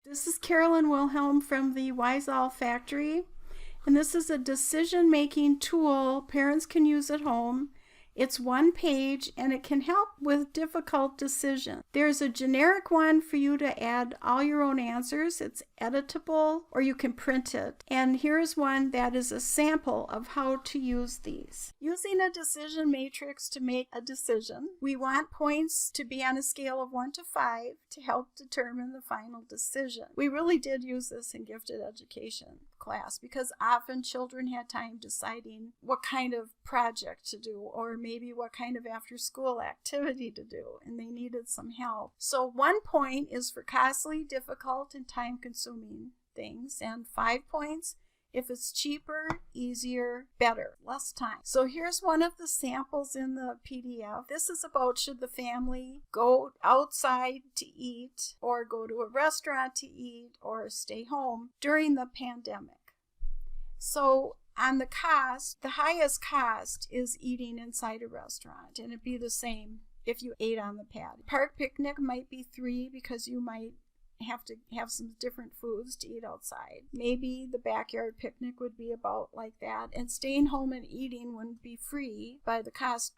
This is Carolyn Wilhelm from the Wise Owl Factory, and this is a decision-making tool parents can use at home. It's one page and it can help with difficult decisions. There's a generic one for you to add all your own answers. It's editable, or you can print it. And here's one that is a sample of how to use these. Using a decision matrix to make a decision, we want points to be on a scale of 1 to 5 to help determine the final decision. We really did use this in gifted education class because often children had time deciding what kind of project to do, or maybe what kind of after-school activity to do, and they needed some help. So 1 point is for costly, difficult, and time-consuming things, and 5 points if it's cheaper, easier, better, less time. So here's one of the samples in the PDF. This is about should the family go outside to eat, or go to a restaurant to eat, or stay home during the pandemic. So on the cost, the highest cost is eating inside a restaurant, and it'd be the same if you ate on the patio. Park picnic might be 3 because you might have to have some different foods to eat outside. Maybe the backyard picnic would be about like that, and staying home and eating wouldn't be free, but the cost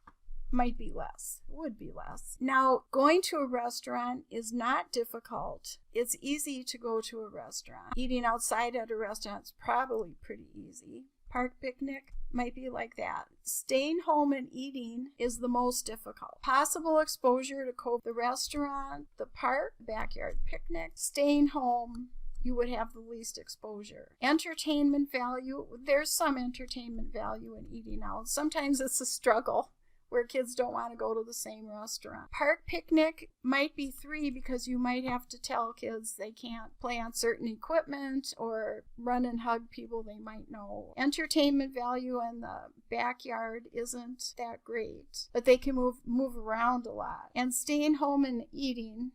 might be less, would be less. Now, going to a restaurant is not difficult. It's easy to go to a restaurant. Eating outside at a restaurant is probably pretty easy. Park picnic might be like that. Staying home and eating is the most difficult. Possible exposure to COVID, the restaurant, the park, backyard picnic, staying home, you would have the least exposure. Entertainment value, there's some entertainment value in eating out. Sometimes it's a struggle where kids don't want to go to the same restaurant. Park picnic might be 3 because you might have to tell kids they can't play on certain equipment or run and hug people they might know. Entertainment value in the backyard isn't that great, but they can move around a lot. And staying home and eating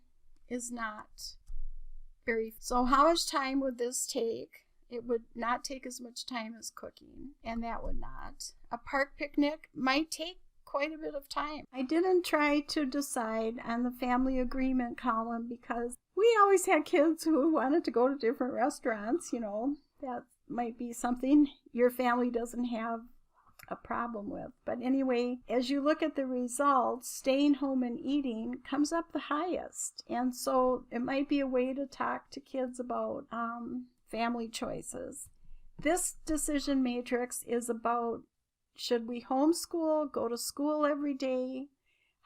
is not very. So how much time would this take? It would not take as much time as cooking, and that would not. A park picnic might take quite a bit of time. I didn't try to decide on the family agreement column because we always had kids who wanted to go to different restaurants. You know, that might be something your family doesn't have a problem with. But anyway, as you look at the results, staying home and eating comes up the highest. And so it might be a way to talk to kids about family choices. This decision matrix is about: should we homeschool, go to school every day,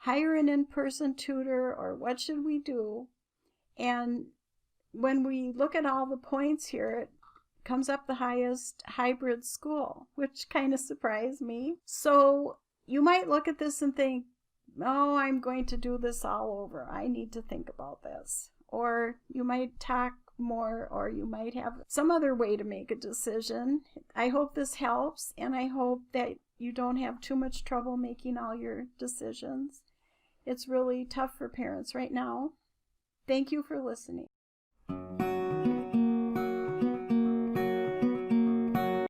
hire an in-person tutor, or what should we do? And when we look at all the points here, it comes up the highest hybrid school, which kind of surprised me. So you might look at this and think, oh, I'm going to do this all over. I need to think about this. Or you might talk more, or you might have some other way to make a decision. I hope this helps, and I hope that you don't have too much trouble making all your decisions. It's really tough for parents right now. Thank you for listening.